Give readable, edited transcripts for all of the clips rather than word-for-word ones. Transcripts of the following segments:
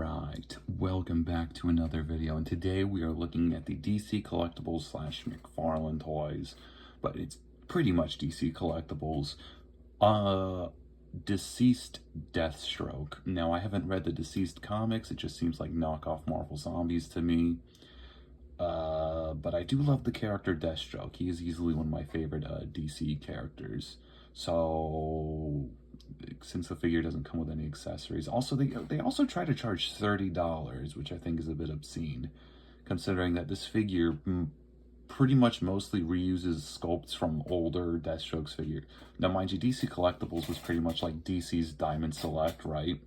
Alright, welcome back to another video, and today we are looking at the DC Collectibles / McFarlane toys, but it's pretty much DC Collectibles. DCeased Deathstroke. Now, I haven't read the DCeased comics, it just seems like knockoff Marvel Zombies to me. But I do love the character Deathstroke. He is easily one of my favorite DC characters. So, since the figure doesn't come with any accessories, also they also try to charge $30, which I think is a bit obscene, considering that this figure pretty much mostly reuses sculpts from older Deathstroke's figure. Now, mind you, DC Collectibles was pretty much like DC's Diamond Select, right?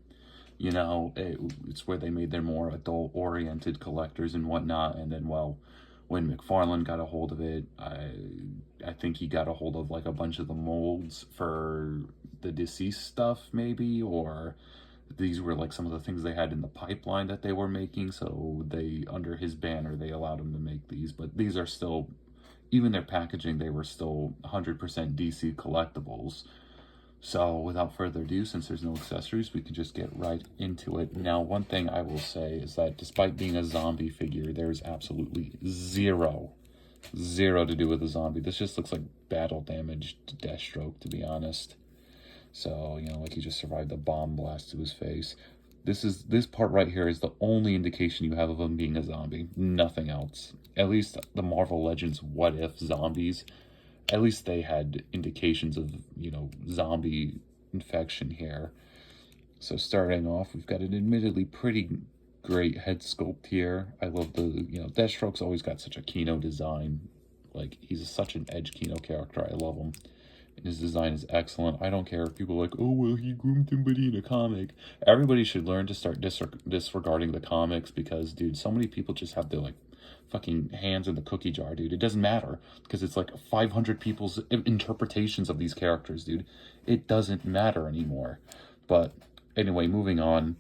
You know, it's where they made their more adult-oriented collectors and whatnot, and then, well, when McFarlane got a hold of it, I think he got a hold of like a bunch of the molds for the DCeased stuff, maybe, or these were like some of the things they had in the pipeline that they were making, so they, under his banner, they allowed him to make these. But these are still, even their packaging, they were still 100% DC Collectibles. So without further ado, since there's no accessories, we can just get right into it. Now, one thing I will say is that despite being a zombie figure, there's absolutely zero to do with a zombie. This just looks like battle damaged Deathstroke, to be honest. So, you know, like he just survived a bomb blast to his face. This part right here is the only indication you have of him being a zombie. Nothing else. At least the Marvel Legends What If zombies, at least they had indications of, you know, zombie infection here. So starting off, we've got an admittedly pretty great head sculpt here. I love the, you know, Deathstroke's always got such a Kino design. Like, he's such an edge Kino character. I love him. And his design is excellent. I don't care if people are like, oh, well, he groomed somebody in a comic. Everybody should learn to start disregarding the comics because, dude, so many people just have their, like, fucking hands in the cookie jar, dude. It doesn't matter because it's like 500 people's interpretations of these characters, dude. It doesn't matter anymore. But anyway, moving on.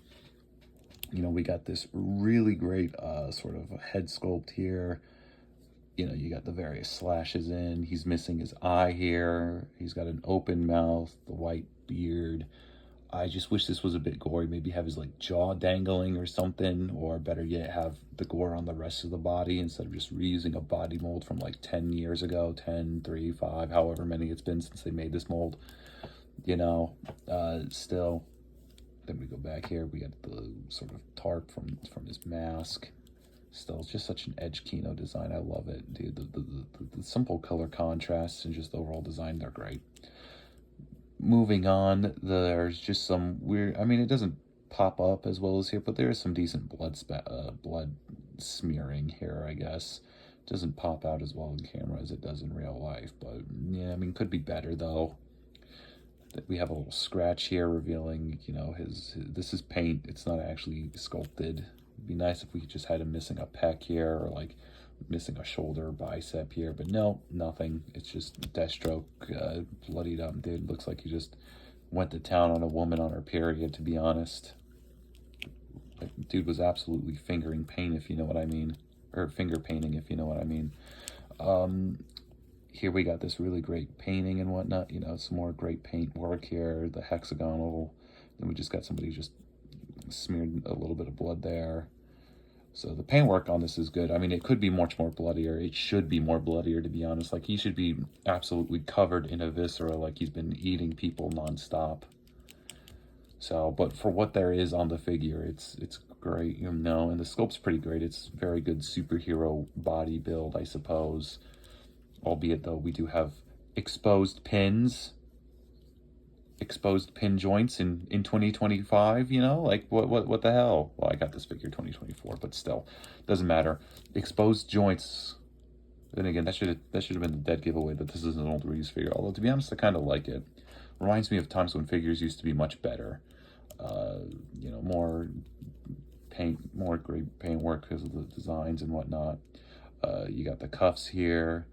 You know, we got this really great sort of head sculpt here. You know, you got the various slashes in. He's missing his eye here. He's got an open mouth, the white beard. I just wish this was a bit gory. Maybe have his, like, jaw dangling or something. Or better yet, have the gore on the rest of the body instead of just reusing a body mold from, like, 10 years ago. 10, 3, 5, however many it's been since they made this mold. You know, still. Then we go back here. We got the sort of tarp from his mask. Still, it's just such an edge Kino design. I love it, dude. The simple color contrasts and just the overall design, they're great. Moving on, there's just some weird, I mean, it doesn't pop up as well as here, but there is some decent blood smearing here, I guess. It doesn't pop out as well in camera as it does in real life, but yeah, I mean, could be better though. We have a little scratch here revealing, you know, this is paint. It's not actually sculpted. It'd be nice if we just had him missing a pec here or like missing a shoulder or bicep here, but no, nothing. It's just Deathstroke, bloodied up, dude. Looks like he just went to town on a woman on her period, to be honest. Like, dude was absolutely fingering paint, if you know what I mean, or finger painting, if you know what I mean. Here we got this really great painting and whatnot, you know, some more great paint work here, the hexagonal. Then we just got somebody just smeared a little bit of blood there. So the paintwork on this is good. I mean, it could be much more bloodier. It should be more bloodier, to be honest. Like, he should be absolutely covered in a viscera, like he's been eating people nonstop. So, but for what there is on the figure, it's great, you know, and the sculpt's pretty great. It's very good superhero body build, I suppose. Albeit, though, we do have exposed pin joints in 2025, you know, like what the hell? Well, I got this figure 2024, but still, doesn't matter. Exposed joints. Then again, that should have been the dead giveaway that this is an old reuse figure. Although, to be honest, I kind of like it. Reminds me of times when figures used to be much better. You know, more great paint work because of the designs and whatnot. You got the cuffs here.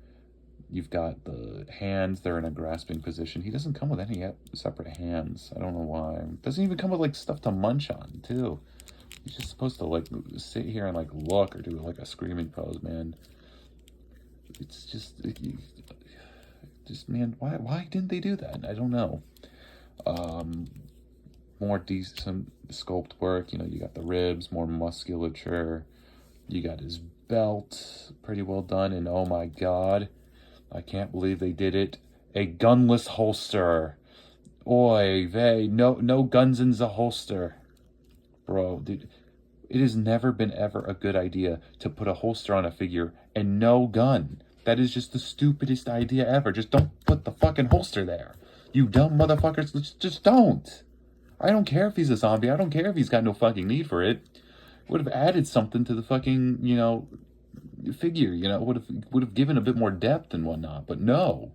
You've got the hands, they're in a grasping position. He doesn't come with any separate hands. I don't know why. Doesn't even come with, like, stuff to munch on, too. He's just supposed to, like, sit here and, like, look or do, like, a screaming pose, man. It's just, man, why didn't they do that? I don't know. more decent sculpt work. You know, you got the ribs, more musculature. You got his belt, pretty well done. And oh my god, I can't believe they did it. A gunless holster. Oy vey, no guns in the holster. Bro, dude, it has never been ever a good idea to put a holster on a figure and no gun. That is just the stupidest idea ever. Just don't put the fucking holster there. You dumb motherfuckers, just don't. I don't care if he's a zombie. I don't care if he's got no fucking need for it. Would have added something to the fucking, you know, figure, you know, would have given a bit more depth and whatnot, but no.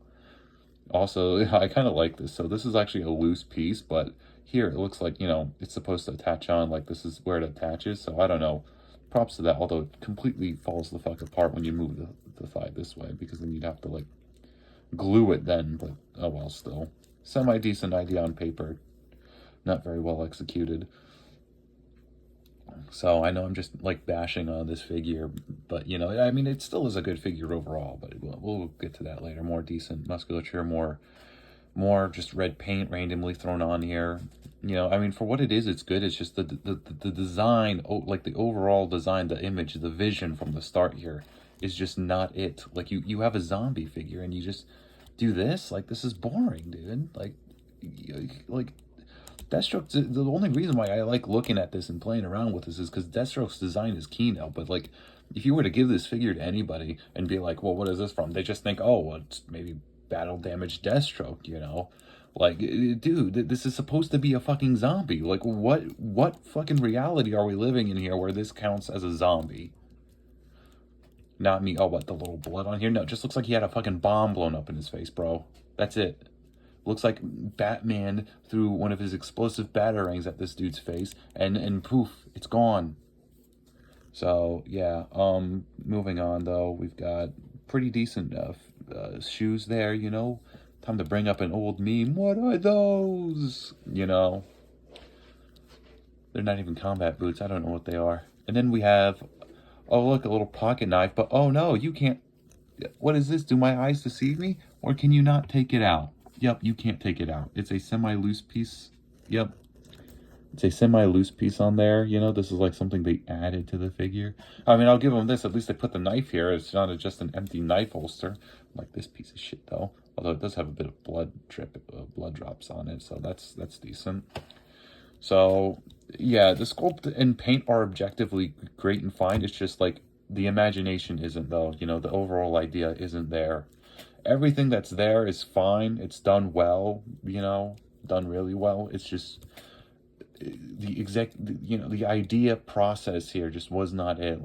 Also, I kind of like this. So this is actually a loose piece, but here it looks like, you know, it's supposed to attach on, like this is where it attaches. So I don't know. Props to that, although it completely falls the fuck apart when you move the thigh this way, because then you'd have to like glue it then, but oh well, still. Semi-decent idea on paper. Not very well executed. So I know I'm just like bashing on this figure, but you know, I mean, it still is a good figure overall, but we'll get to that later. More decent musculature, more just red paint randomly thrown on here. You know, I mean, for what it is, it's good. It's just the design, like the overall design, the image, the vision from the start here is just not it. Like you have a zombie figure and you just do this. Like, this is boring, dude. Like Deathstroke's the only reason why I like looking at this and playing around with this is because Deathstroke's design is key now. But like, if you were to give this figure to anybody and be like, well, what is this from? They just think, oh, well, it's maybe battle damage Deathstroke, you know? Like, dude, this is supposed to be a fucking zombie. Like, what fucking reality are we living in here where this counts as a zombie? Not me. Oh, what, the little blood on here? No, it just looks like he had a fucking bomb blown up in his face, bro. That's it. Looks like Batman threw one of his explosive batarangs at this dude's face, and poof, it's gone. So, yeah, moving on, though, we've got pretty decent shoes there, you know? Time to bring up an old meme. What are those? You know? They're not even combat boots. I don't know what they are. And then we have, oh, look, a little pocket knife, but oh no, you can't. What is this? Do my eyes deceive me? Or can you not take it out? Yep, you can't take it out. It's a semi-loose piece. Yep. It's a semi-loose piece on there. You know, this is like something they added to the figure. I mean, I'll give them this. At least they put the knife here. It's not just an empty knife holster. Like this piece of shit, though. Although it does have a bit of blood drops on it. So that's decent. So, yeah, the sculpt and paint are objectively great and fine. It's just like the imagination isn't, though. You know, the overall idea isn't there. Everything that's there is fine. It's done well, you know, done really well. It's just the idea process here just was not it.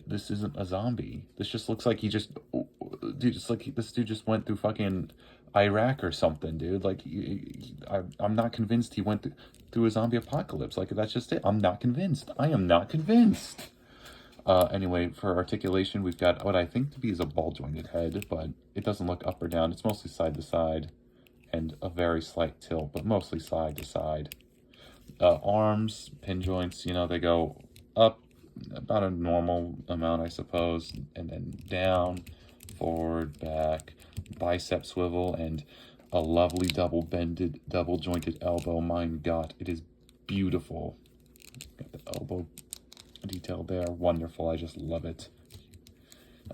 This isn't a zombie. This just looks like this dude just went through fucking Iraq or something, dude. Like, I'm not convinced he went through a zombie apocalypse. Like, that's just it. I'm not convinced. I am not convinced. Anyway, for articulation, we've got what I think to be is a ball-jointed head, but it doesn't look up or down. It's mostly side to side, and a very slight tilt, but mostly side to side. Arms, pin joints, you know, they go up about a normal amount, I suppose, and then down, forward, back, bicep swivel, and a lovely double-jointed elbow. My God, it is beautiful. Got the elbow detail there, wonderful. I just love it.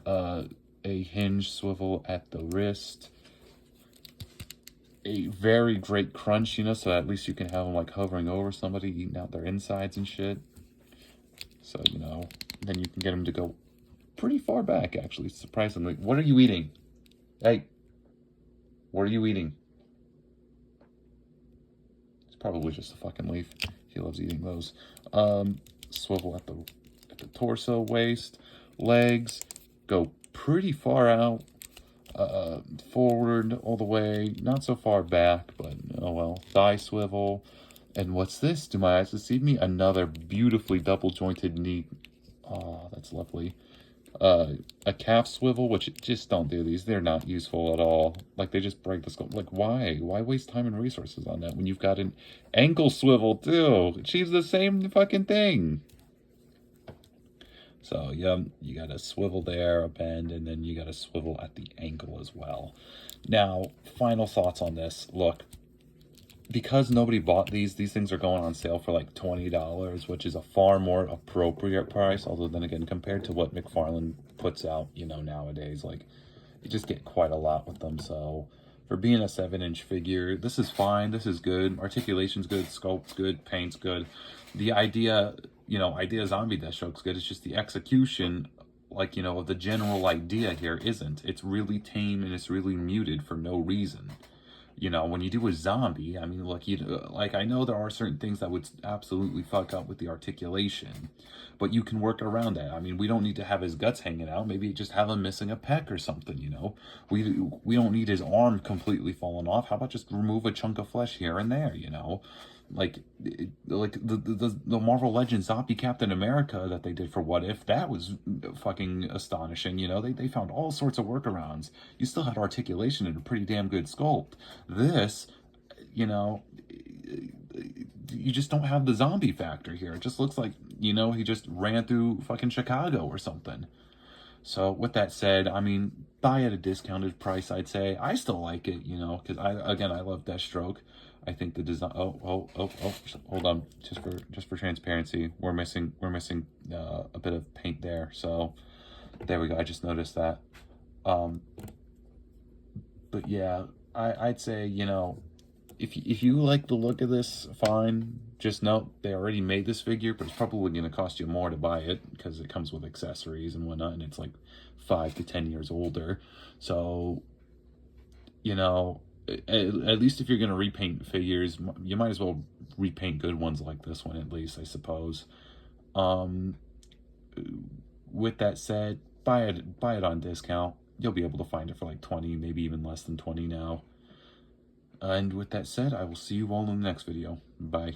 A hinge swivel at the wrist, a very great crunch, you know, so at least you can have them like hovering over somebody, eating out their insides and shit. So, you know, then you can get them to go pretty far back, actually, surprisingly. What are you eating? Hey, what are you eating? It's probably just a fucking leaf. He loves eating those. Swivel at the torso, waist, legs, go pretty far out, forward all the way, not so far back, but oh well. Thigh swivel, and what's this? Do my eyes deceive me? Another beautifully double-jointed knee. Oh, that's lovely. A calf swivel, which just don't do these. They're not useful at all. Like, they just break the sculpt. Like, why? Why waste time and resources on that when you've got an ankle swivel, too? Achieves the same fucking thing. So, yeah, you got a swivel there, a bend, and then you got a swivel at the ankle as well. Now, final thoughts on this. Look, because nobody bought these things are going on sale for like $20, which is a far more appropriate price. Although then again, compared to what McFarlane puts out, you know, nowadays, like you just get quite a lot with them. So for being a 7-inch figure, this is fine. This is good. Articulation's good. Sculpt's good. Paint's good. The idea, you know, idea zombie Deathstroke's good. It's just the execution, like, you know, of the general idea here isn't. It's really tame and it's really muted for no reason. You know, when you do a zombie, I mean, look, like, I know there are certain things that would absolutely fuck up with the articulation, but you can work around that. I mean, we don't need to have his guts hanging out. Maybe just have him missing a pec or something, you know? We don't need his arm completely falling off. How about just remove a chunk of flesh here and there, you know? Like the Marvel Legends zombie Captain America that they did for What If, that was fucking astonishing. You know, they found all sorts of workarounds. You still had articulation and a pretty damn good sculpt. This, you know, you just don't have the zombie factor here. It just looks like, you know, he just ran through fucking Chicago or something. So with that said, I mean, buy at a discounted price, I'd say. I still like it, you know, because I love Deathstroke. I think the design. Oh, hold on. Just for transparency, we're missing a bit of paint there. So there we go. I just noticed that. But yeah, I'd say, you know, if you like the look of this, fine. Just note they already made this figure, but it's probably going to cost you more to buy it because it comes with accessories and whatnot, and it's like 5 to 10 years older. So, you know, at least if you're going to repaint figures, you might as well repaint good ones like this one, at least, I suppose. With that said, buy it on discount. You'll be able to find it for like 20, maybe even less than 20 now. And with that said, I will see you all in the next video. Bye.